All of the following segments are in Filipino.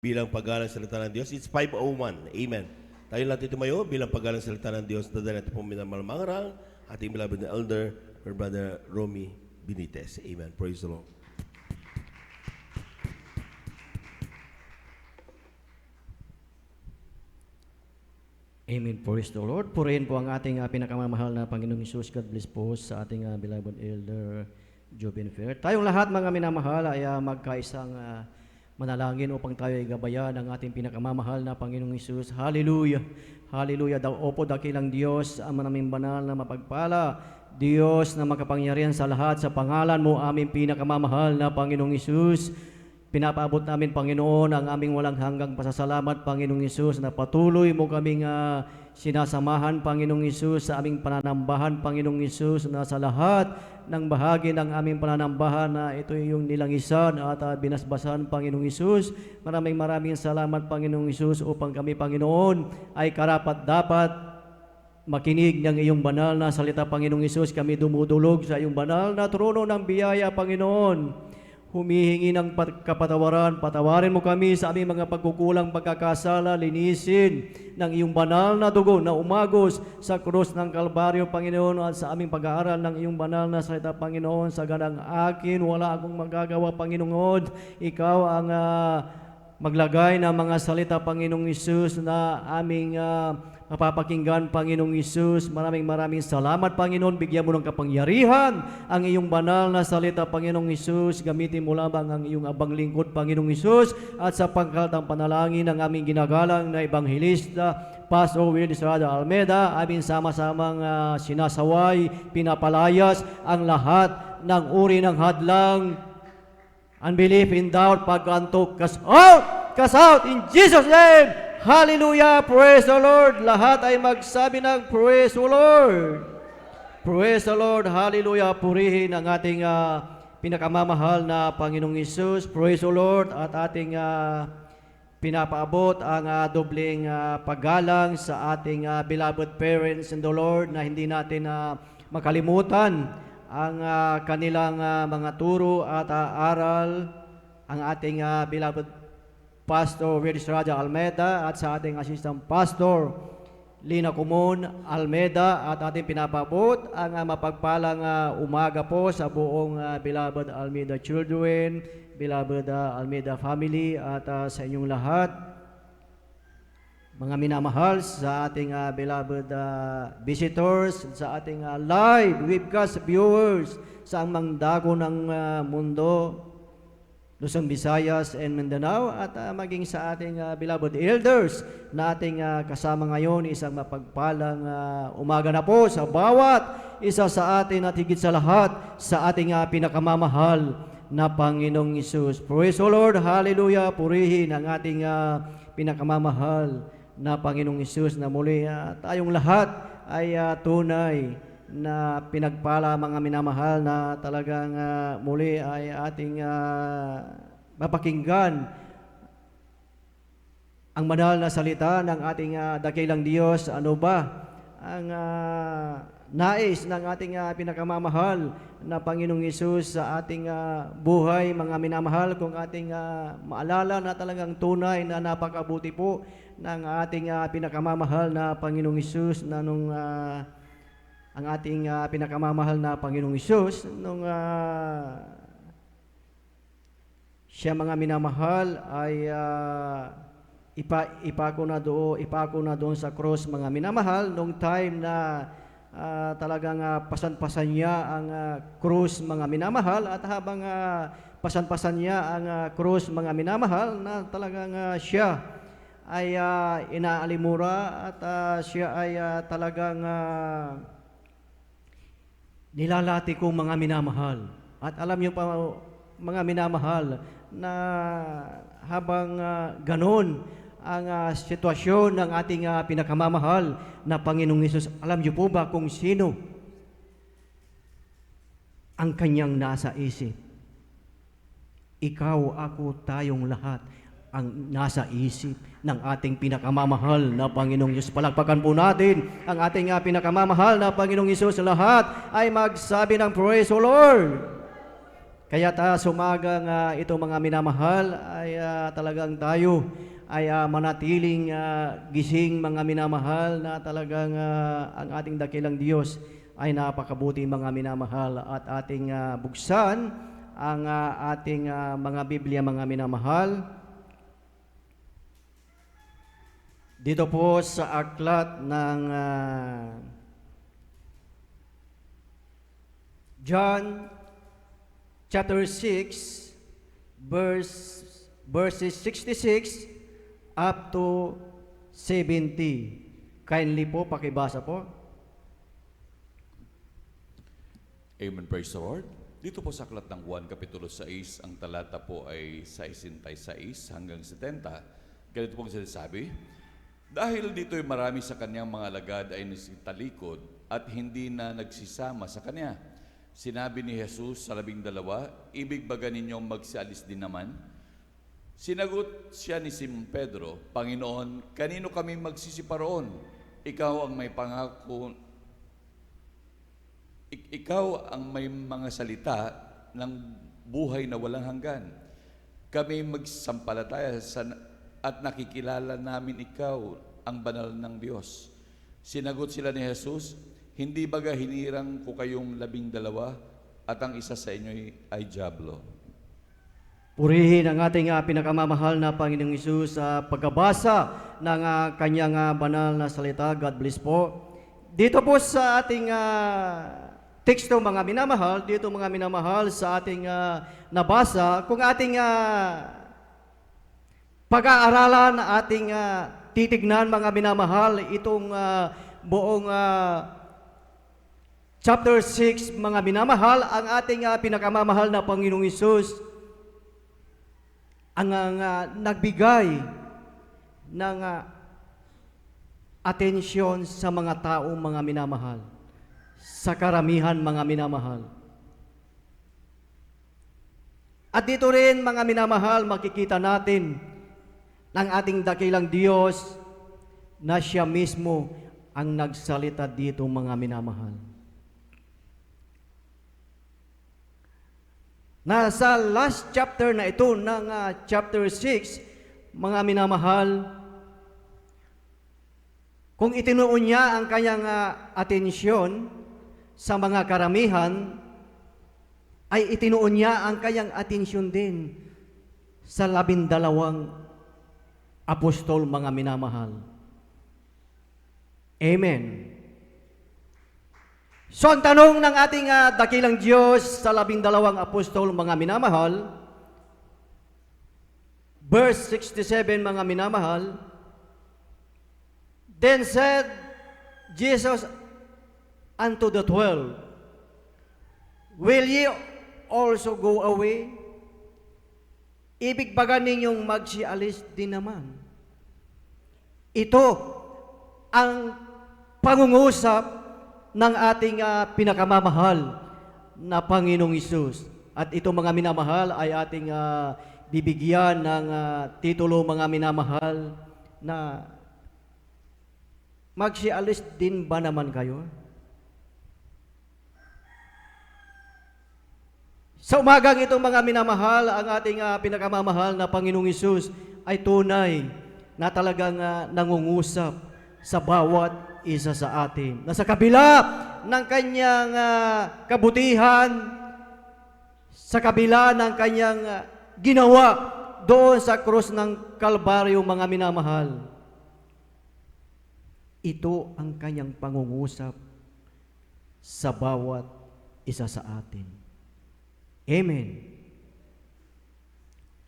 bilang paggalang salita ng Diyos. It's 5:01. Amen. Tayo natin tumayo bilang paggalang salita ng Diyos. Dadala natin po minamahal mangaral, ating beloved na elder, our brother Romy Benitez. Amen. Praise the Lord. Amen. Praise the Lord. Purihin po ang ating pinakamamahal na Panginoong Hesus. God bless po sa ating beloved elder Joven Fair. Tayong lahat mga minamahal ay magkaisang manalangin upang tayo ay gabayan ng ating pinakamamahal na Panginoong Hesus. Hallelujah! Hallelujah! Opo, dakilang Diyos, ang manaming banal na mapagpala, Diyos na makapangyarihan sa lahat, sa pangalan mo aming pinakamamahal na Panginoong Hesus. Pinapaabot namin, Panginoon, ang aming walang hanggang pasasalamat, Panginoong Hesus, na patuloy mo kaming sinasamahan, Panginoong Hesus, sa aming pananambahan, Panginoong Hesus, na sa lahat ng bahagi ng aming pananambahan na ito yung nilangisan at binasbasan, Panginoong Hesus. Maraming salamat, Panginoong Hesus, upang kami, Panginoon, ay karapat-dapat makinig ng iyong banal na salita, Panginoong Hesus. Kami dumudulog sa iyong banal na trono ng biyaya, Panginoon. Humihingi ng kapatawaran, patawarin mo kami sa aming mga pagkukulang, pagkakasala, linisin ng iyong banal na dugo na umagos sa krus ng Kalbaryo, Panginoon, at sa aming pag-aaral ng iyong banal na salita, Panginoon. Sa ganang akin, wala akong magagawa, Panginoon. Ikaw ang maglagay ng mga salita, Panginoong Hesus, na aming mapapakinggan, Panginoong Hesus. Maraming salamat, Panginoon. Bigyan mo ng kapangyarihan ang iyong banal na salita, Panginoong Hesus. Gamitin mo lamang ang iyong abang lingkod, Panginoong Hesus, at sa pangkalatang panalangin ng aming ginagalang na Ebanghelista, Pastor Will Estrada Almeida, aming sama-samang sinasaway, pinapalayas ang lahat ng uri ng hadlang, unbelief, in doubt, pag-antok, cast out in Jesus' name. Hallelujah! Praise the Lord! Lahat ay magsabi ng praise the Lord! Praise the Lord! Hallelujah! Purihin ang ating pinakamamahal na Panginoong Hesus. Praise the Lord! At ating pinapaabot ang dobling paggalang sa ating beloved parents in the Lord, na hindi natin makalimutan ang kanilang mga turo at aral, ang ating beloved Pastor Willis Raja Almeida at sa ating assistant pastor Lina Kumon Almeida, at ating pinapabot ang mapagpalang umaga po sa buong beloved Almeida children, beloved Almeida family, at sa inyong lahat, mga minamahal, sa ating beloved visitors, sa ating live webcast viewers sa ang dago ng mundo, Luzon, Visayas, and Mindanao, at maging sa ating beloved elders na ating kasama ngayon. Isang mapagpalang umaga na po sa bawat isa sa atin, at higit sa lahat sa ating pinakamamahal na Panginoong Hesus. Praise the Lord! Hallelujah! Purihin ang ating pinakamamahal na Panginoong Hesus, na muli tayong lahat ay tunay na pinagpala, mga minamahal, na talagang muli ay ating mapakinggan ang banal na salita ng ating dakilang Diyos. Ano ba ang nais ng ating pinakamamahal na Panginoong Hesus sa ating buhay, mga minamahal? Kung ating maalala na talagang tunay na napakabuti po ng ating pinakamamahal na Panginoong Hesus, na nung ang ating pinakamamahal na Panginoong Hesus, nung siya, mga minamahal, ay ipako na doon sa cross, mga minamahal, nung time na talagang pasan-pasan niya ang cross, mga minamahal, at habang pasan-pasan niya ang cross, mga minamahal, na talagang siya ay inaalimura, at siya ay talagang nilalati ko, mga minamahal. At alam niyo pa, mga minamahal, na habang ganon ang sitwasyon ng ating pinakamamahal na Panginoong Hesus, alam niyo po ba kung sino ang kanyang nasa isip? Ikaw, ako, tayong lahat ang nasa isip ng ating pinakamamahal na Panginoong Hesus. Palakpakan po natin ang ating pinakamamahal na Panginoong Hesus. Lahat ay magsabi ng praise the Lord. Kaya sumaga nga ito mga minamahal ay talagang tayo ay manatiling gising mga minamahal na talagang ang ating dakilang Diyos ay napakabuti mga minamahal at ating buksan ang ating mga Biblia mga minamahal. Dito po sa aklat ng John chapter 6 verses 66 up to 70. Kindly po pakibasa po. Amen, praise the Lord. Dito po sa aklat ng Juan Kapitulo 6, ang talata po ay 66 hanggang 70. Ganito pong sinasabi, dahil dito'y marami sa kanyang mga alagad ay nasitalikod at hindi na nagsisama sa kanya. Sinabi ni Jesus sa 12, ibig ba ninyong magsialis din naman? Sinagot siya ni Simon Pedro, Panginoon, kanino kami magsisiparoon? Ikaw ang may pangako, ikaw ang may mga salita ng buhay na walang hanggan. Kami magsampalataya at nakikilala namin ikaw ang banal ng Diyos. Sinagot sila ni Jesus, hindi baga hinirang ko kayong 12 at ang isa sa inyo ay diablo? Purihin ang ating pinakamamahal na Panginoong Hesus sa pagkabasa ng kanyang banal na salita. God bless po. Dito po sa ating teksto mga minamahal, dito mga minamahal sa ating nabasa, kung ating pag-aaralan, ating titignan mga minamahal, itong buong chapter 6 mga minamahal, ang ating pinakamamahal na Panginoong Hesus ang nagbigay ng atensyon sa mga taong mga minamahal, sa karamihan mga minamahal. At dito rin mga minamahal, makikita natin ng ating dakilang Diyos na siya mismo ang nagsalita dito mga minamahal. Nasa last chapter na ito ng chapter 6, mga minamahal, kung itinuon niya ang kanyang atensyon sa mga karamihan, ay itinuon niya ang kanyang atensyon din sa 12 apostol mga minamahal. Amen. So ang tanong ng ating dakilang Diyos sa 12 apostol mga minamahal, verse 67 mga minamahal, then said Jesus unto the 12, will ye also go away? Ibig baga ninyong magsialis din naman. Ito ang pangungusap ng ating pinakamamahal na Panginoong Hesus. At ito mga minamahal ay ating bibigyan ng titulo mga minamahal na magsialis din ba naman kayo? Sa umagang ito mga minamahal, ang ating pinakamamahal na Panginoong Hesus ay tunay na talagang nangungusap sa bawat isa sa atin, na sa kabila ng kanyang kabutihan, sa kabila ng kanyang ginawa doon sa krus ng Kalbaryo mga minamahal, ito ang kanyang pangungusap sa bawat isa sa atin. Amen.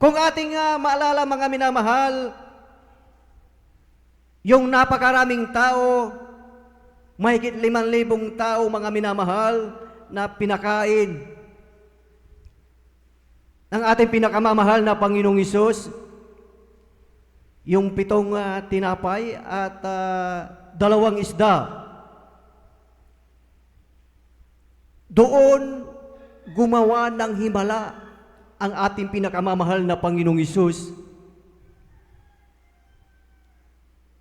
Kung ating maalala mga minamahal, yung napakaraming tao, mahigit 5,000 tao mga minamahal na pinakain ng ating pinakamamahal na Panginoong Hesus, yung 7 tinapay at 2 isda. Doon gumawa ng himala ang ating pinakamamahal na Panginoong Hesus.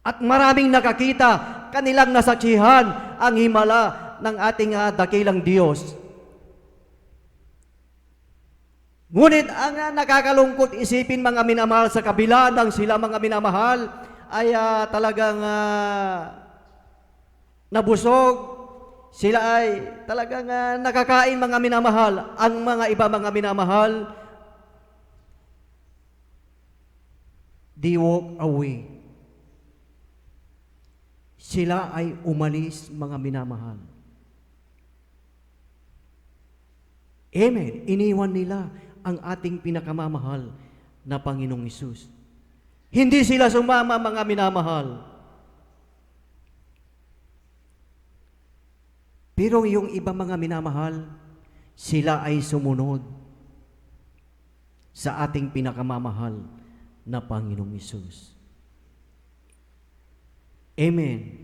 At maraming nakakita, kanilang nasaksihan ang himala ng ating dakilang Diyos. Ngunit ang nakakalungkot isipin mga minamahal sa kabila ng sila mga minamahal ay talagang nabusog. Sila ay talagang nakakain mga minamahal. Ang mga iba mga minamahal, they walk away. Sila ay umalis mga minamahal. Amen. Iniwan nila ang ating pinakamamahal na Panginoong Hesus. Hindi sila sumama mga minamahal. Pero yung iba mga minamahal, sila ay sumunod sa ating pinakamamahal na Panginoong Hesus. Amen.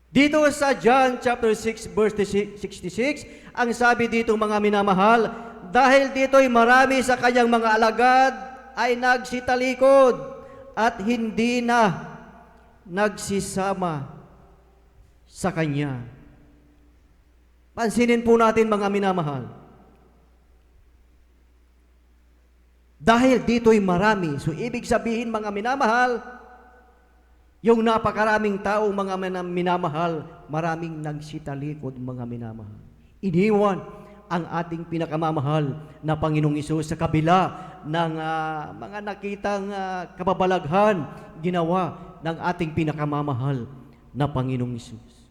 Dito sa John chapter 6 verse 66, ang sabi dito mga minamahal, dahil dito'y marami sa kanyang mga alagad ay nagsitalikod at hindi na nagsisama sa kanya. Pansinin po natin mga minamahal. Dahil dito'y marami, so ibig sabihin mga minamahal, yung napakaraming tao mga minamahal, maraming nagsitalikod mga minamahal. Iniwan ang ating pinakamamahal na Panginoong Hesus sa kabila ng mga nakitang kababalaghan ginawa ng ating pinakamamahal na Panginoong Hesus.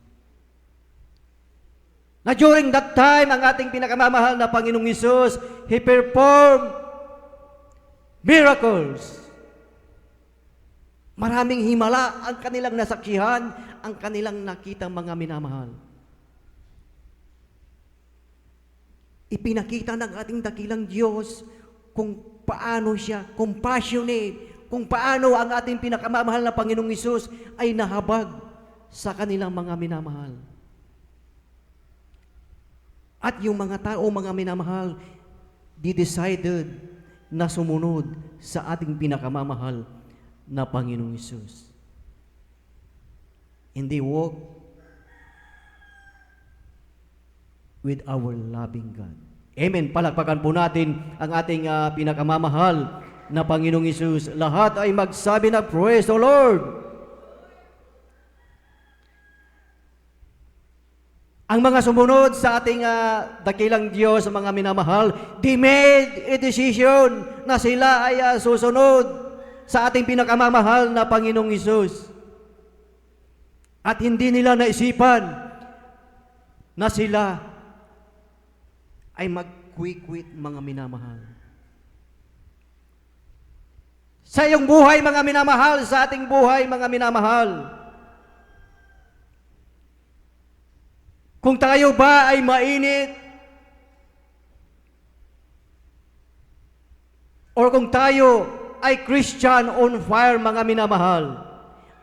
Na during that time, ang ating pinakamamahal na Panginoong Hesus, He performed miracles. Maraming himala ang kanilang nasaksihan, ang kanilang nakitang mga minamahal. Ipinakita ng ating dakilang Diyos kung paano siya compassionate, kung paano ang ating pinakamamahal na Panginoong Hesus ay nahabag sa kanilang mga minamahal. At yung mga tao, mga minamahal, they decided na sumunod sa ating pinakamamahal na Panginoong Hesus. And they walk with our loving God. Amen. Palakpakan po natin ang ating pinakamamahal na Panginoong Hesus. Lahat ay magsabi na, praise the Lord! Ang mga sumunod sa ating dakilang Diyos, mga minamahal, they made a decision na sila ay susunod sa ating pinakamamahal na Panginoong Hesus. At hindi nila naisipan na sila ay mag-quit mga minamahal. Sa iyong buhay, mga minamahal, sa ating buhay, mga minamahal, kung tayo ba ay mainit, or kung tayo ay Christian on fire, mga minamahal,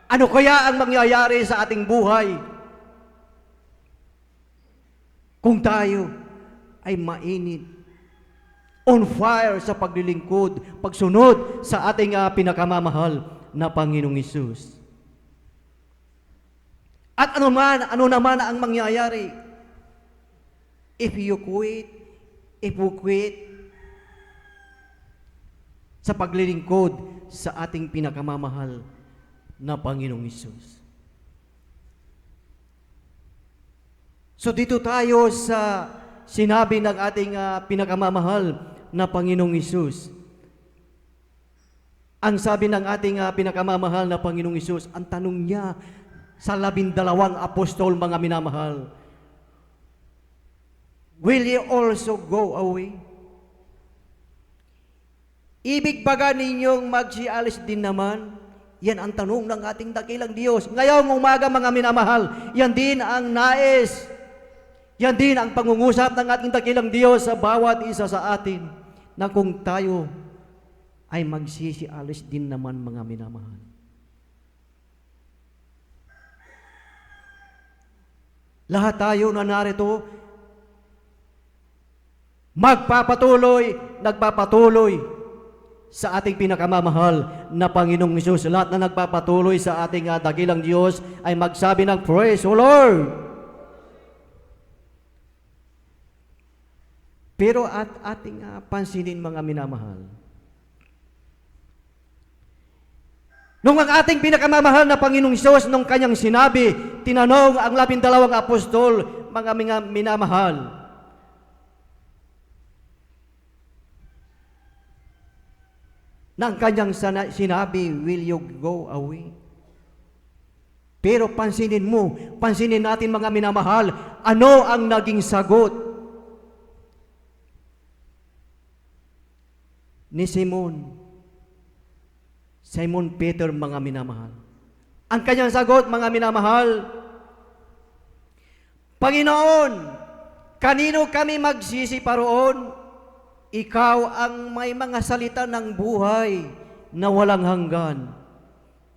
ano kaya ang mangyayari sa ating buhay kung tayo ay mainit, on fire sa paglilingkod, pagsunod sa ating pinakamamahal na Panginoong Hesus? At ano naman ang mangyayari if we quit sa paglilingkod sa ating pinakamamahal na Panginoong Hesus? So dito tayo sa sinabi ng ating pinakamamahal na Panginoong Hesus. Ang sabi ng ating pinakamamahal na Panginoong Hesus, ang tanong niya sa 12 apostol, mga minamahal, will you also go away? Ibig baga ninyong magsialis din naman? Yan ang tanong ng ating dakilang Diyos. Ngayong umaga, mga minamahal, yan din ang nais. Yan din ang pangungusap ng ating dakilang Diyos sa bawat isa sa atin, na kung tayo ay magsisialis din naman, mga minamahal. Lahat tayo na narito, nagpapatuloy sa ating pinakamamahal na Panginoong Hesus. Lahat na nagpapatuloy sa ating dakilang Diyos ay magsabi ng praise, O Lord! Pero at ating pansinin mga minamahal, nung ang ating pinakamamahal na Panginoong Hesus, nung kanyang sinabi, tinanong ang 12 apostol, mga minamahal, nang kanyang sinabi, will you go away? Pero pansinin natin mga minamahal, ano ang naging sagot ni Simon Peter, mga minamahal? Ang kanyang sagot, mga minamahal, Panginoon, kanino kami magsisi paroon? Ikaw ang may mga salita ng buhay na walang hanggan.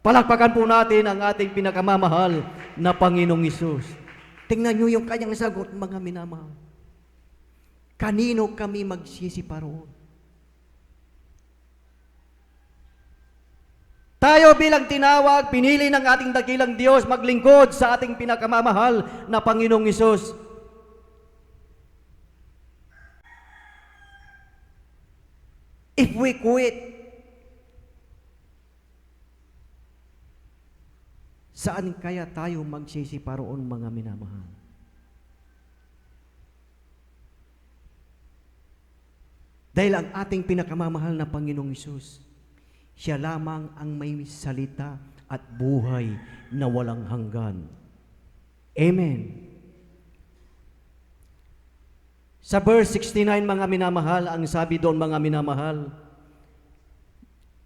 Palakpakan po natin ang ating pinakamamahal na Panginoong Hesus. Tingnan nyo yung kanyang sagot, mga minamahal. Kanino kami magsisi paroon? Tayo bilang tinawag, pinili ng ating dakilang Diyos maglingkod sa ating pinakamamahal na Panginoong Hesus. If we quit, saan kaya tayo magsisi paroon, mga minamahal? Dahil ang ating pinakamamahal na Panginoong Hesus, siya lamang ang may salita at buhay na walang hanggan. Amen. Sa verse 69, mga minamahal, ang sabi doon, mga minamahal,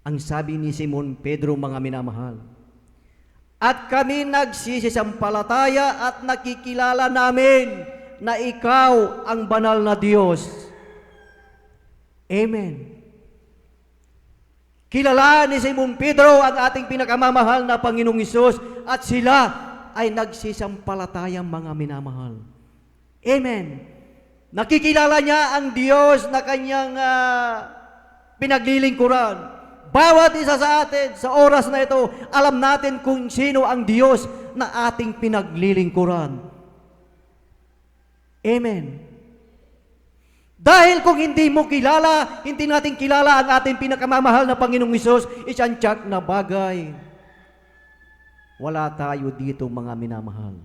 ang sabi ni Simon Pedro, mga minamahal, at kami nagsisisampalataya at nakikilala namin na ikaw ang banal na Diyos. Amen. Kilala ni Simon Pedro ang ating pinakamamahal na Panginoong Hesus at sila ay nagsisampalatayang, mga minamahal. Amen. Nakikilala niya ang Diyos na kanyang pinaglilingkuran. Bawat isa sa atin, sa oras na ito, alam natin kung sino ang Diyos na ating pinaglilingkuran. Amen. Dahil kung hindi mo kilala, hindi natin kilala ang ating pinakamamahal na Panginoong Hesus, isang tiyak na bagay. Wala tayo dito, mga minamahal.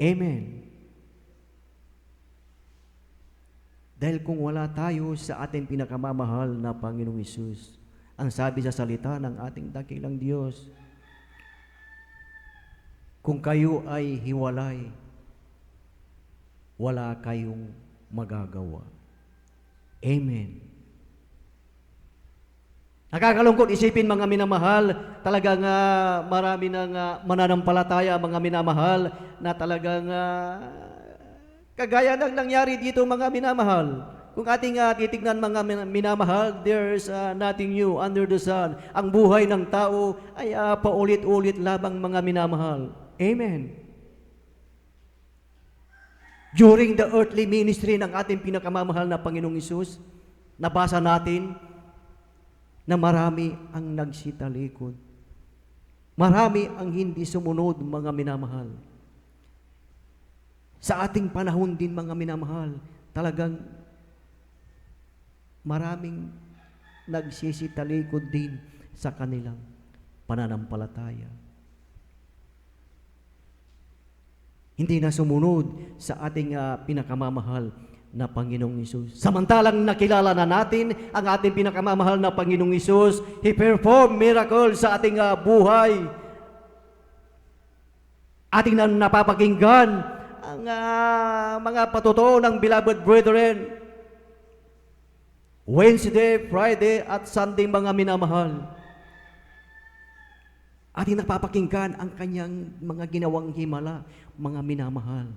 Amen. Dahil kung wala tayo sa ating pinakamamahal na Panginoong Hesus, ang sabi sa salita ng ating dakilang Diyos, kung kayo ay hiwalay, wala kayong magagawa. Amen. Nakakalungkot isipin, mga minamahal, talagang marami ng mananampalataya, mga minamahal, na talagang kagaya ng nangyari dito, mga minamahal. Kung ating titignan, mga minamahal, there's nothing new under the sun. Ang buhay ng tao ay paulit-ulit labang, mga minamahal. Amen. During the earthly ministry ng ating pinakamamahal na Panginoong Hesus, nabasa natin na marami ang nagsitalikod. Marami ang hindi sumunod, mga minamahal. Sa ating panahon din, mga minamahal, talagang maraming nagsisitalikod din sa kanilang pananampalataya. Hindi na sumunod sa ating pinakamamahal na Panginoong Hesus. Samantalang nakilala na natin ang ating pinakamamahal na Panginoong Hesus, He performed miracles sa ating buhay. Ating napapakinggan ang mga patotoo ng beloved brethren. Wednesday, Friday, at Sunday, mga minamahal. Ating napapakinggan ang kanyang mga ginawang himala, mga minamahal.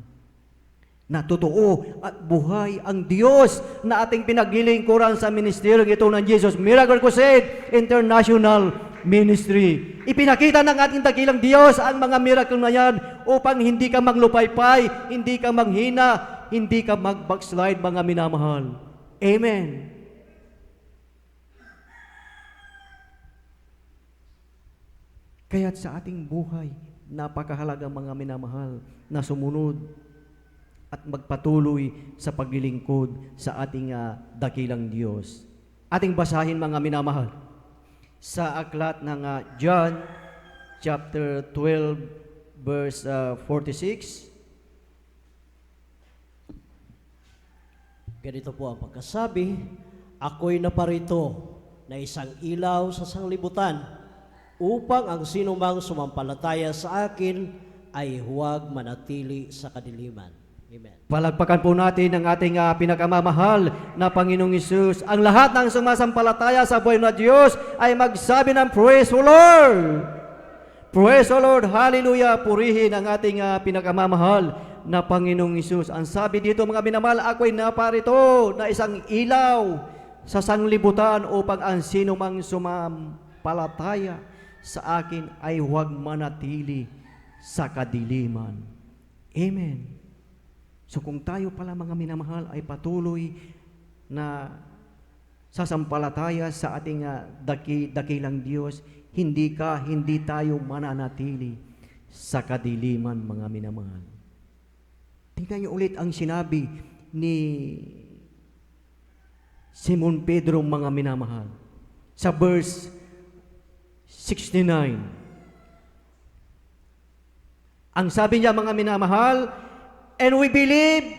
Na totoo at buhay ang Diyos na ating pinaglilingkuran sa ministeryo ito ng Jesus Miracle Crusade International Ministry. Ipinakita ng ating dakilang Diyos ang mga miracle na yan upang hindi ka maglupaypay, hindi ka manghina, hindi ka mag-backslide, mga minamahal. Amen. Kaya't sa ating buhay, napakahalaga, mga minamahal, na sumunod at magpatuloy sa paglilingkod sa ating dakilang Diyos. Ating basahin mga minamahal sa aklat ng John chapter 12 verse 46. Ganito po ang pagkasabi, ako'y naparito na isang ilaw sa sanglibutan upang ang sinumang sumampalataya sa akin ay huwag manatili sa kadiliman. Amen. Palagpakan po natin ang ating pinakamamahal na Panginoong Hesus. Ang lahat ng sumasampalataya sa buhay na Diyos ay magsabi ng Praise the Lord! Praise the Lord! Hallelujah! Purihin ang ating pinakamamahal na Panginoong Hesus. Ang sabi dito mga minamahal, ako'y naparito na isang ilaw sa sanglibutan upang ang sino mang sumampalataya sa akin ay huwag manatili sa kadiliman. Amen. So kung tayo pala mga minamahal ay patuloy na sasampalataya sa ating dakilang Diyos, hindi tayo mananatili sa kadiliman mga minamahal. Tingnan niyo ulit ang sinabi ni Simon Pedro mga minamahal sa verse 69. Ang sabi niya mga minamahal, and we believe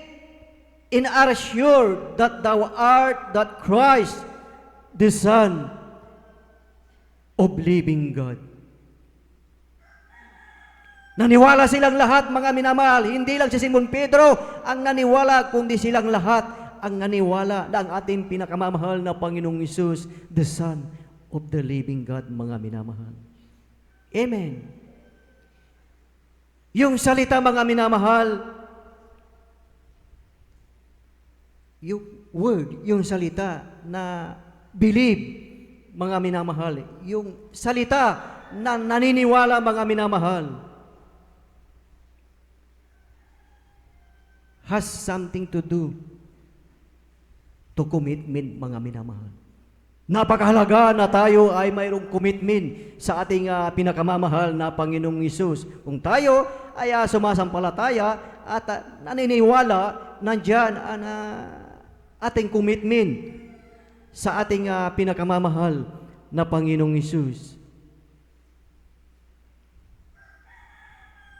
and are sure that thou art that Christ, the Son of living God. Naniwala silang lahat mga minamahal, hindi lang si Simon Pedro ang naniwala, kundi silang lahat ang naniwala na ang ating pinakamamahal na Panginoong Hesus, the Son of the living God mga minamahal. Amen. Yung salita mga minamahal, yung word, yung salita na believe mga minamahal, yung salita na naniniwala mga minamahal, has something to do to commitment mga minamahal. Napakahalaga na tayo ay mayroong commitment sa ating pinakamamahal na Panginoong Hesus. Kung tayo ay sumasampalataya at naniniwala, nandyan ang ating commitment sa ating pinakamamahal na Panginoong Hesus.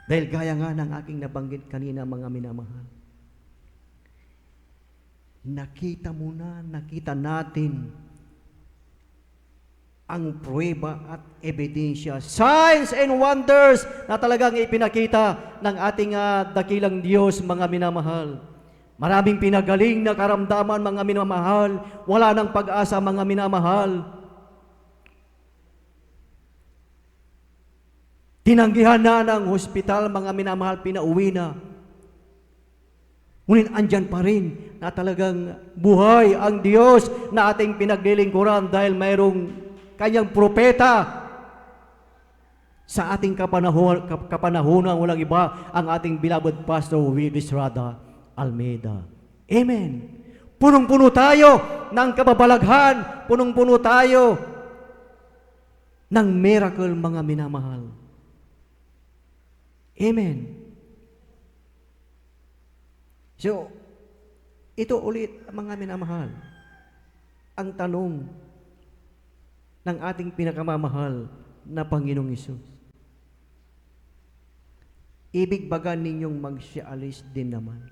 Dahil gaya nga ng aking nabanggit kanina mga minamahal, nakita natin ang pruweba at ebidensya, signs and wonders na talagang ipinakita ng ating dakilang Diyos mga minamahal. Maraming pinagaling na karamdaman mga minamahal, wala nang pag-asa mga minamahal. Tinanggihan na ng hospital mga minamahal, pinauwi na. Ngunit andyan pa rin na talagang buhay ang Diyos na ating pinaglilingkuran dahil mayroong kanyang propeta sa ating kapanahunan, walang iba ang ating beloved Pastor Willis Rada Almeida. Amen. Punong-puno tayo ng kababalaghan, punong-puno tayo ng miracle mga minamahal. Amen. So, ito ulit mga minamahal, ang tanong ng ating pinakamamahal na Panginoong Hesus. Ibig baga ninyong magsialis din naman?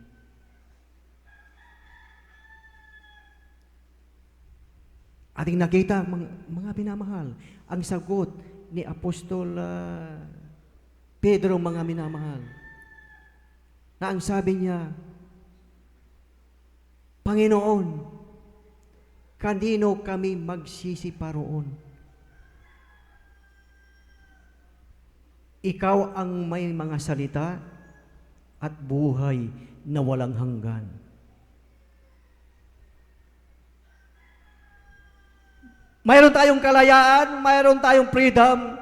Ating nakita mga minamahal, ang sagot ni Apostol Pedro mga minamahal, na ang sabi niya, Panginoon, kanino kami magsisiparoon? Ikaw ang may mga salita at buhay na walang hanggan. Mayroon tayong kalayaan, mayroon tayong freedom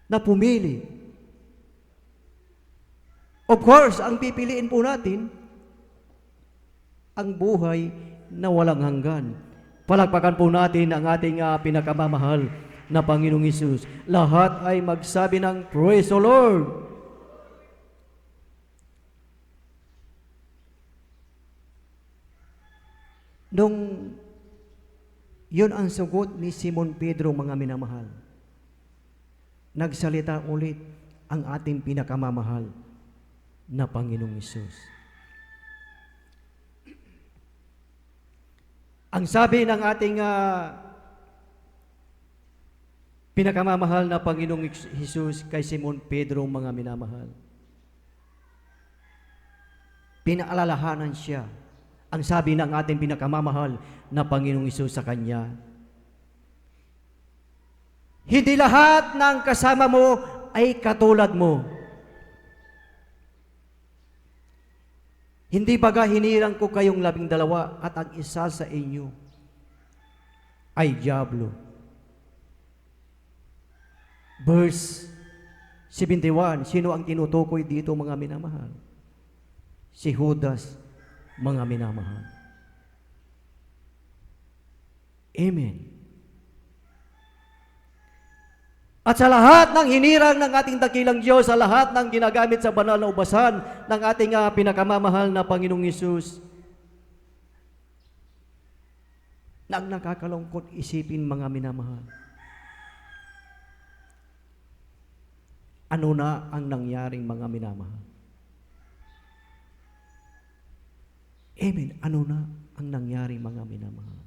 na pumili. Of course, ang pipiliin po natin, ang buhay na walang hanggan. Palakpakan po natin ang ating pinakamamahal na Panginoong Hesus. Lahat ay magsabi ng Praise the Lord. Nung yun ang sagot ni Simon Pedro, mga minamahal, nagsalita ulit ang ating pinakamamahal na Panginoong Hesus. Ang sabi ng ating pinakamamahal na Panginoong Hesus kay Simon Pedro, mga minamahal, pinaalalahanan siya. Ang sabi ng ating pinakamamahal na Panginoong Hesus sa kanya, hindi lahat ng kasama mo ay katulad mo. Hindi baga hinirang ko kayong 12 at ang isa sa inyo ay diablo. Verse 71, sino ang tinutukoy dito, mga minamahal? Si Judas, mga minamahal. Amen. At sa lahat ng hinirang ng ating dakilang Diyos, sa lahat ng ginagamit sa banal na ubasan ng ating pinakamamahal na Panginoong Hesus, na ang nakakalungkot isipin, mga minamahal, ano na ang nangyaring, mga minamahal? Amen. Ano na ang nangyari, mga minamahal?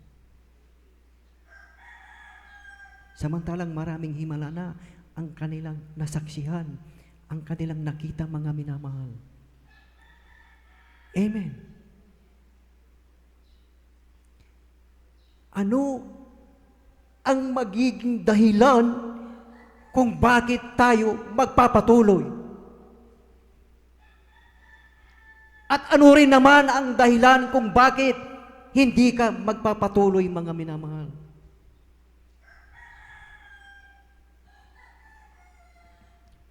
Samantalang maraming himala na ang kanilang nasaksihan, ang kanilang nakita, mga minamahal. Amen. Ano ang magiging dahilan kung bakit tayo magpapatuloy? At ano rin naman ang dahilan kung bakit hindi ka magpapatuloy, mga minamahal?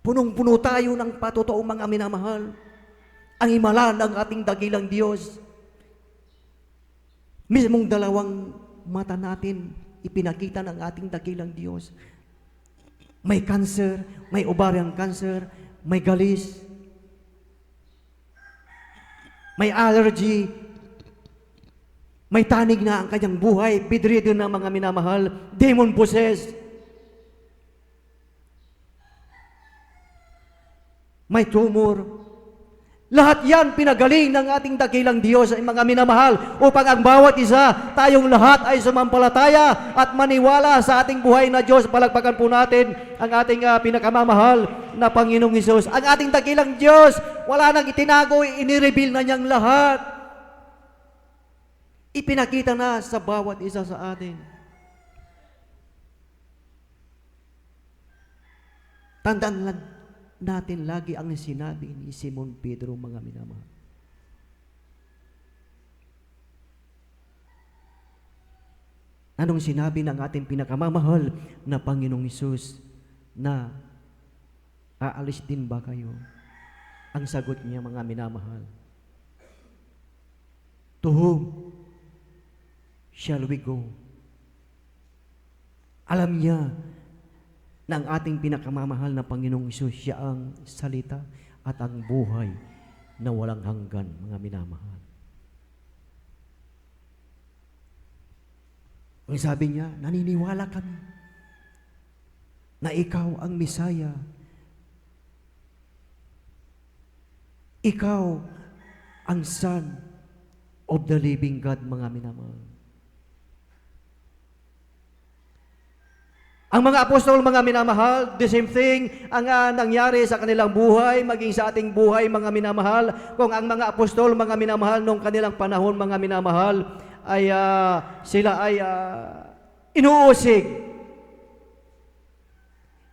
Punong-puno tayo ng patotoong, mga minamahal. Ang himala ng ating dakilang Diyos. Mismong 2 mata natin, ipinakita ng ating dakilang Diyos. May cancer, may ovarian cancer, may galis, may allergy, may tanig na ang kanyang buhay, bedridden na, mga minamahal, demon possessed, may tumor. Lahat yan pinagaling ng ating dakilang Diyos, ay mga minamahal, upang ang bawat isa, tayong lahat ay sumampalataya at maniwala sa ating buhay na Diyos. Palagpakan po natin ang ating pinakamamahal na Panginoong Hesus. Ang ating dakilang Diyos, wala nang itinago, inireveal na niyang lahat. Ipinakita na sa bawat isa sa atin. Tandaan lang natin lagi ang sinabi ni Simon Pedro, mga minamahal. Anong sinabi ng ating pinakamamahal na Panginoong Hesus? Na aalis din ba kayo? Ang sagot niya, mga minamahal, to whom shall we go? Alam niya na ang ating pinakamamahal na Panginoong Hesus, siya ang salita at ang buhay na walang hanggan, mga minamahal. Ang sabi niya, naniniwala kami na ikaw ang Misaya. Ikaw ang Son of the living God, mga minamahal. Ang mga apostol, mga minamahal, the same thing ang nangyari sa kanilang buhay, maging sa ating buhay, mga minamahal. Kung ang mga apostol, mga minamahal, nung kanilang panahon, mga minamahal, ay sila ay inuusig.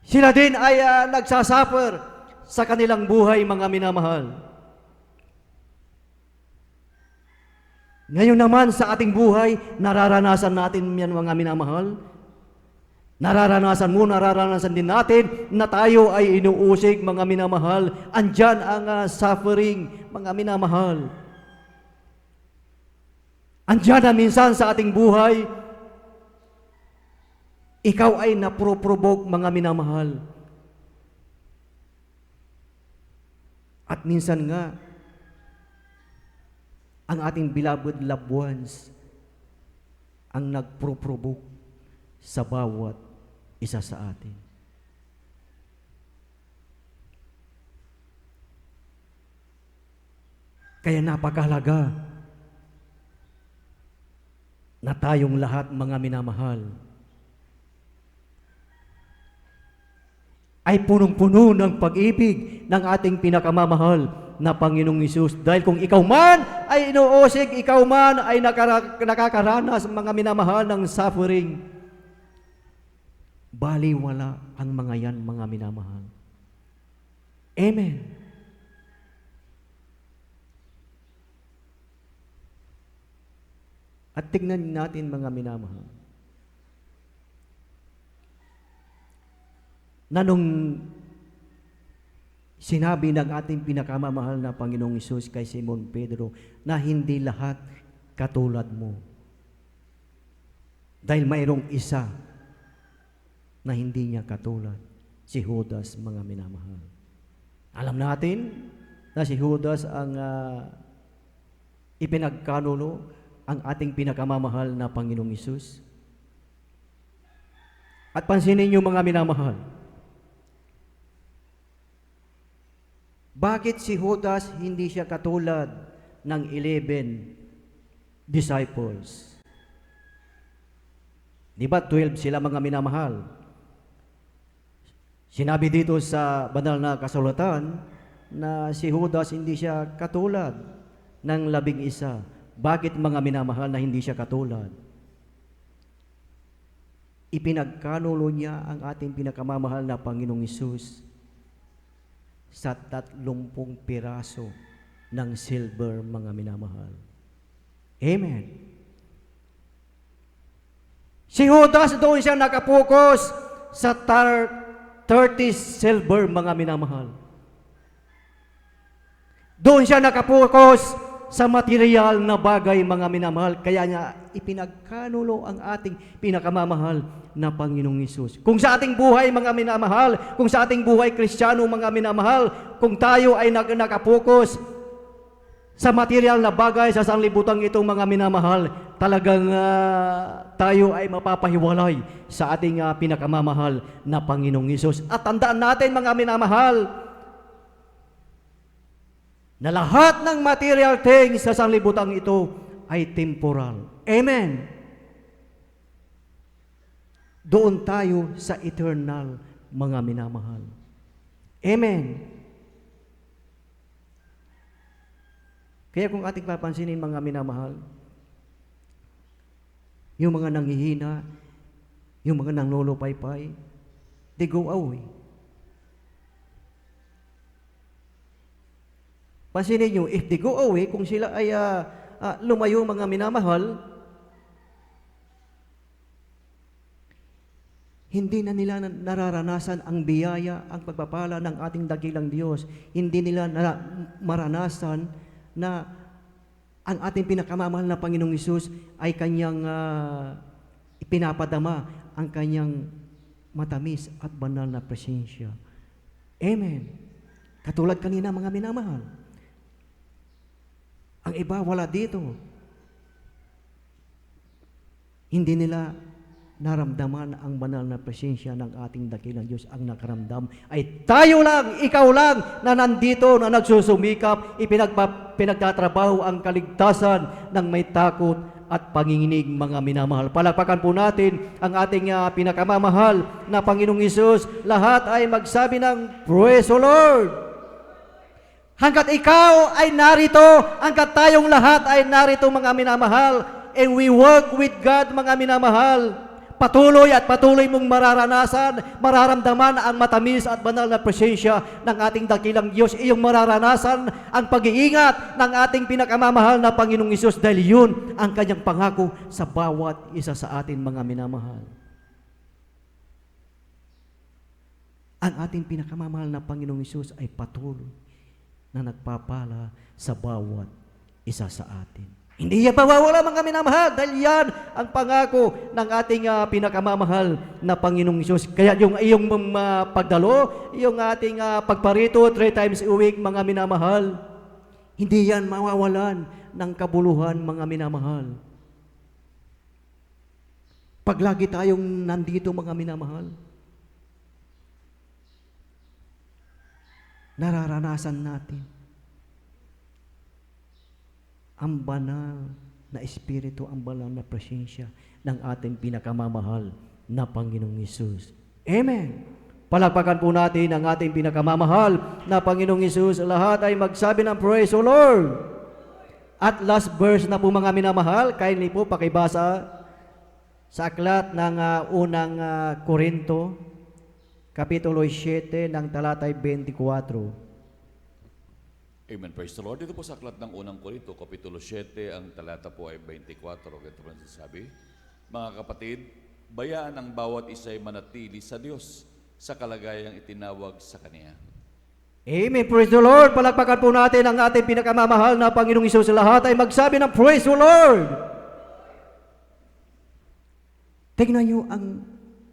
Sila din ay nagsasuffer sa kanilang buhay, mga minamahal. Ngayon naman sa ating buhay, nararanasan natin yan, mga minamahal. Nararanasan mo, nararanasan din natin na tayo ay inuusig, mga minamahal. Andyan ang suffering, mga minamahal. Andyan na minsan sa ating buhay, ikaw ay naproprovoke, mga minamahal. At minsan nga, ang ating beloved loved ones ang nagpro-provoke sa bawat isa sa atin. Kaya napakahalaga na tayong lahat, mga minamahal, ay punong-puno ng pag-ibig ng ating pinakamamahal na Panginoong Hesus. Dahil kung ikaw man ay inuusig, ikaw man ay nakakaranas, mga minamahal, ng suffering, baliwala ang mga yan, mga minamahal. Amen. At tignan natin, mga minamahal, na nung sinabi ng ating pinakamamahal na Panginoong Hesus kay Simon Pedro na hindi lahat katulad mo. Dahil mayroong isa na hindi niya katulad, si Judas, mga minamahal. Alam natin na si Judas ang ipinagkanulo ang ating pinakamamahal na Panginoong Hesus. At pansinin niyo, mga minamahal, bakit si Judas hindi siya katulad ng 11 disciples? Di ba 12 sila, mga minamahal? Sinabi dito sa banal na kasulatan na si Judas hindi siya katulad ng 11. Bakit, mga minamahal, na hindi siya katulad? Ipinagkanulo niya ang ating pinakamamahal na Panginoong Hesus sa 30 piraso ng silver, mga minamahal. Amen. Si Judas, doon siya nakapokus sa 30 silver, mga minamahal. Doon siya nakapokus sa material na bagay, mga minamahal. Kaya niya ipinagkanulo ang ating pinakamamahal na Panginoong Hesus. Kung sa ating buhay, mga minamahal, kung sa ating buhay Kristiyano, mga minamahal, kung tayo ay nakapokus sa material na bagay sa sanglibutang itong, mga minamahal, talagang tayo ay mapapahiwalay sa ating pinakamamahal na Panginoong Hesus. At tandaan natin, mga minamahal, na lahat ng material things sa sanglibutang ito ay temporal. Amen. Doon tayo sa eternal, mga minamahal. Amen. Kaya kung ating papansinin, mga minamahal, yung mga nanghihina, yung mga nanglolopaypay, they go away. Pansinin nyo, if they go away, kung sila ay lumayo, mga minamahal, hindi na nila nararanasan ang biyaya, ang pagpapala ng ating dakilang Diyos. Hindi nila maranasan na ang ating pinakamamahal na Panginoong Hesus ay kanyang ipinapadama ang kanyang matamis at banal na presensya. Amen. Katulad kanina, mga minamahal. Ang iba, wala dito. Hindi nila naramdaman ang banal na presensya ng ating dakilang Diyos. Ang nakaramdam ay tayo lang, ikaw lang, na nandito, na nagsusumikap, pinagtatrabaho ang kaligtasan ng may takot at panginginig, mga minamahal. Palakpakan po natin ang ating pinakamamahal na Panginoong Hesus. Lahat ay magsabi ng Praise the Lord! Hanggat ikaw ay narito, hanggat tayong lahat ay narito, mga minamahal, and we work with God, mga minamahal, patuloy at patuloy mong mararanasan, mararamdaman ang matamis at banal na presensya ng ating dakilang Diyos. Iyong mararanasan ang pag-iingat ng ating pinakamamahal na Panginoong Hesus, dahil yun ang kanyang pangako sa bawat isa sa atin, mga minamahal. Ang ating pinakamamahal na Panginoong Hesus ay patuloy na nagpapala sa bawat isa sa atin. Hindi yan mawawala, mga minamahal, dahil yan ang pangako ng ating pinakamamahal na Panginoong Hesus. Kaya yung iyong pagdalo, yung ating pagparito 3 times a week, mga minamahal, hindi yan mawawalan ng kabuluhan, mga minamahal. Pag lagi tayong nandito mga minamahal, nararanasan natin ang banal na Espiritu, ang banal na presensya ng ating pinakamamahal na Panginoong Hesus. Amen! Palakpakan po natin ang ating pinakamamahal na Panginoong Hesus. Lahat ay magsabi ng praise the Lord. At last verse na po mga minamahal, kindly po pakibasa sa aklat ng unang Korinto, Kapitulo 7 ng talatay 24. Amen. Praise the Lord. Dito po sa aklat ng unang Korinto, Kapitulo 7, ang talata po ay 24. Ganito po nasasabi, mga kapatid, bayaan ang bawat isa ay manatili sa Diyos sa kalagayang itinawag sa Kanya. Amen. Praise the Lord. Palakpakan po natin ang ating pinakamamahal na Panginoong Hesus. Lahat ay magsabi ng praise the Lord. Tingnan niyo ang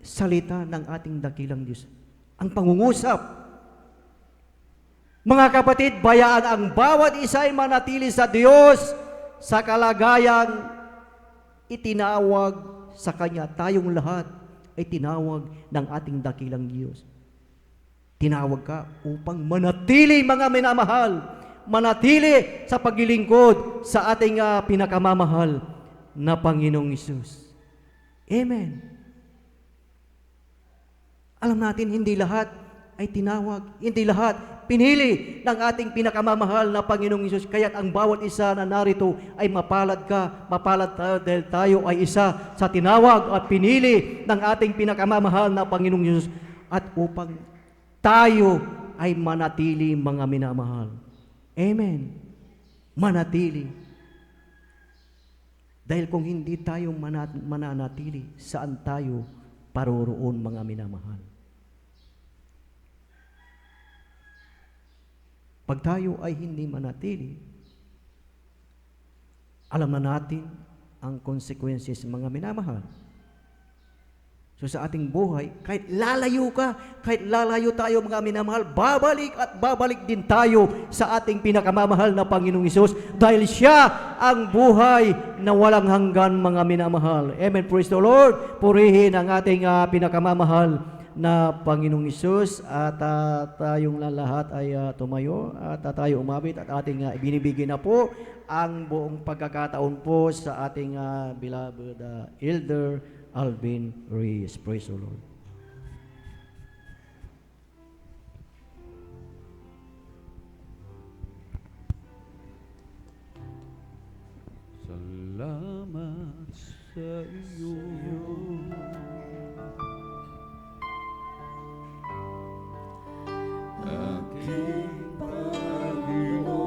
salita ng ating dakilang Diyos. Ang pangungusap. Mga kapatid, bayaan ang bawat isa ay manatili sa Diyos sa kalagayang itinawag sa Kanya. Tayong lahat ay tinawag ng ating dakilang Diyos. Tinawag ka upang manatili, mga minamahal, manatili sa paglilingkod sa ating pinakamamahal na Panginoong Hesus. Amen. Alam natin, hindi lahat ay tinawag, hindi lahat pinili ng ating pinakamamahal na Panginoong Hesus. Kaya't ang bawat isa na narito ay mapalad ka, mapalad tayo dahil tayo ay isa sa tinawag at pinili ng ating pinakamamahal na Panginoong Hesus at upang tayo ay manatili, mga minamahal. Amen. Manatili. Dahil kung hindi tayo mananatili, saan tayo paroroon, mga minamahal? Pag tayo ay hindi manatili, alam na natin ang consequences, mga minamahal. So sa ating buhay, kahit lalayo ka, kahit lalayo tayo, mga minamahal, babalik at babalik din tayo sa ating pinakamamahal na Panginoong Hesus dahil siya ang buhay na walang hanggan, mga minamahal. Amen. Praise the Lord. Purihin ang ating pinakamamahal na Panginoong Hesus at tayong lahat ay tumayo at tayo umabit at ating ibinibigay na po ang buong pagkakataon po sa ating beloved Elder Alvin Reyes. Praise the Lord. Salamat sa iyo. Aking Panginoon,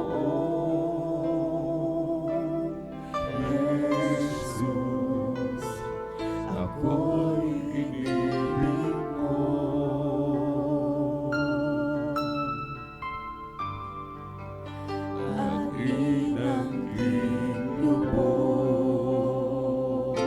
Jesus, ako'y inibig mo. At inangging lubos,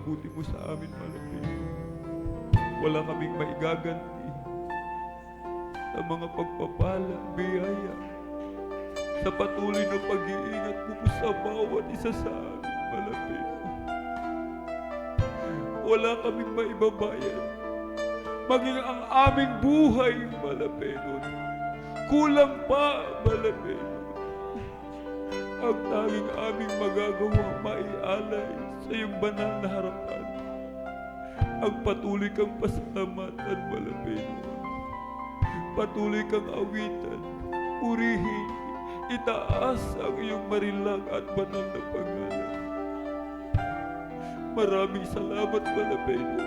napakabuti mo sa amin, Malapino. Wala kaming maigaganti sa mga pagpapala, biyaya, sa patuloy na pag-iingat mo po sa bawat isa sa amin, Malapino. Wala kaming maibabayan, maging ang aming buhay, Malapino. Kulang pa, Malapino. Ang tanging aming magagawa, maialay sa iyong banal na harapan. Ang patuloy kang pasalamatan, Malapino. Patuloy kang awitan, purihin, itaas ang iyong marilang at banal na pangalan. Maraming salamat, Malapino,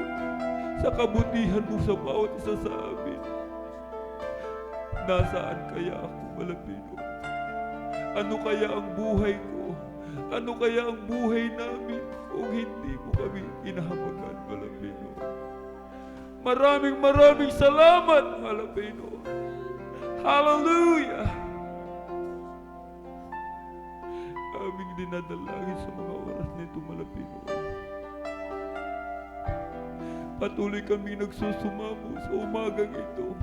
sa kabutihan mo sa bawat isa sa amin. Nasaan kaya ako, Malapino? Ano kaya ang buhay ko? Ano kaya ang buhay namin kung hindi mo kami inahabagan, Malapino? Maraming salamat, Malapino. Hallelujah! Aming dinadalangin sa mga oras nito, Malapino. Patuloy kami nagsusumamo sa umagang ito.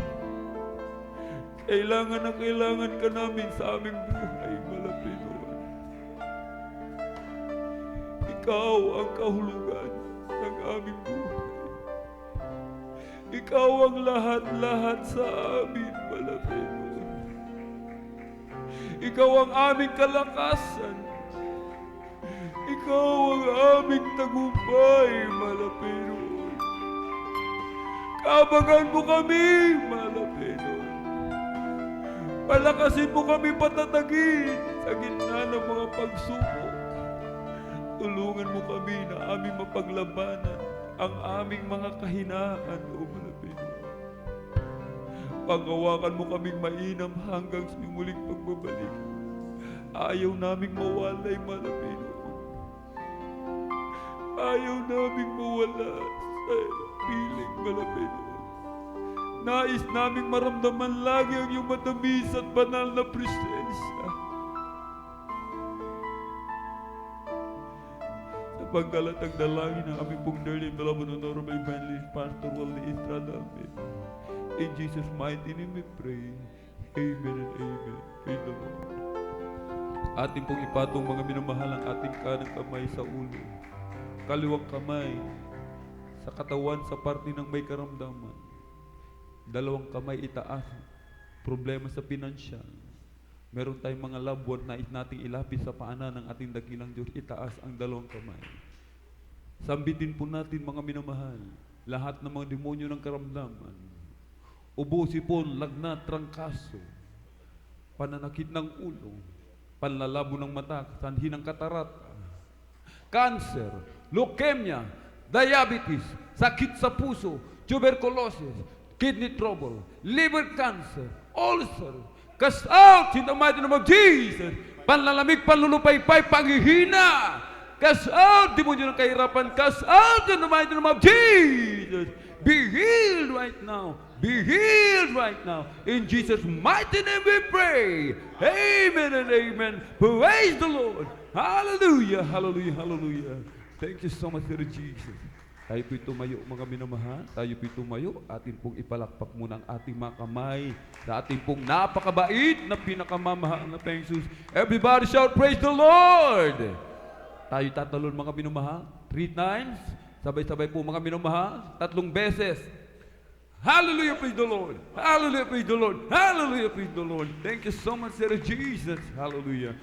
Kailangan na kailangan ka namin sa aming buhay, Malapino. Ikaw ang kahulugan ng aming buhay. Ikaw ang lahat-lahat sa amin, Malapino. Ikaw ang aming kalakasan. Ikaw ang aming tagumpay, Malapino. Kabangan mo kami, Malapino. Palakasin mo kami patatagin sa gitna ng mga pagsubok. Tulungan mo kami na aming mapaglabanan ang aming mga kahinaan, O Malapino. Panghawakan mo kaming mainam hanggang sa muling pagbabalik. Ayaw naming mawalay, Malapino. Ayaw naming mawala sa piling, Malapino. Nais naming maramdaman lagi ang iyong matamis at banal na presensya. Sa pagkalatag dalangin ng aming pong dearly beloved honorable evangelist Pastor Wally Estrada Alvin. In Jesus' mighty name we pray. Amen and amen. Praise the Lord. Ating pong ipatong mga minamahal ang ating kanang kamay sa ulo. Kaliwang kamay sa katawan sa parte ng may karamdaman. Dalawang kamay itaas, problema sa pinansyal. Meron tayong mga loved one na nating ilapis sa paanan ng ating dakilang Diyos, itaas ang dalawang kamay. Sambitin po natin mga minamahal, lahat ng mga demonyo ng karamdaman, ubo, sipon, lagnat, trangkaso, pananakit ng ulo, panlalabo ng mata, sanhi ng katarata, cancer, leukemia, diabetes, sakit sa puso, tuberculosis, kidney trouble, liver cancer, ulcer, cast out in the mighty name of Jesus. Panlalamig, panlulupaypay, panghihina, cast out, demonyo ng kahirapan, cast out in the mighty name of Jesus. Be healed right now. Be healed right now. In Jesus' mighty name we pray. Amen and amen. Praise the Lord. Hallelujah, hallelujah, hallelujah. Thank you so much, Sir Jesus. Tayo po'y tumayo, mga minamahal. Tayo po'y tumayo. Atin pong ipalakpak muna ang ating mga kamay sa ating pong napakabait na pinakamamahal na Jesus. Everybody shout, praise the Lord! Tayo tatalon, mga minamahal. 3 times. Sabay-sabay po, mga minamahal. 3 beses. Hallelujah, praise the Lord. Hallelujah, praise the Lord. Hallelujah, praise the Lord. Thank you so much, Sir Jesus. Hallelujah.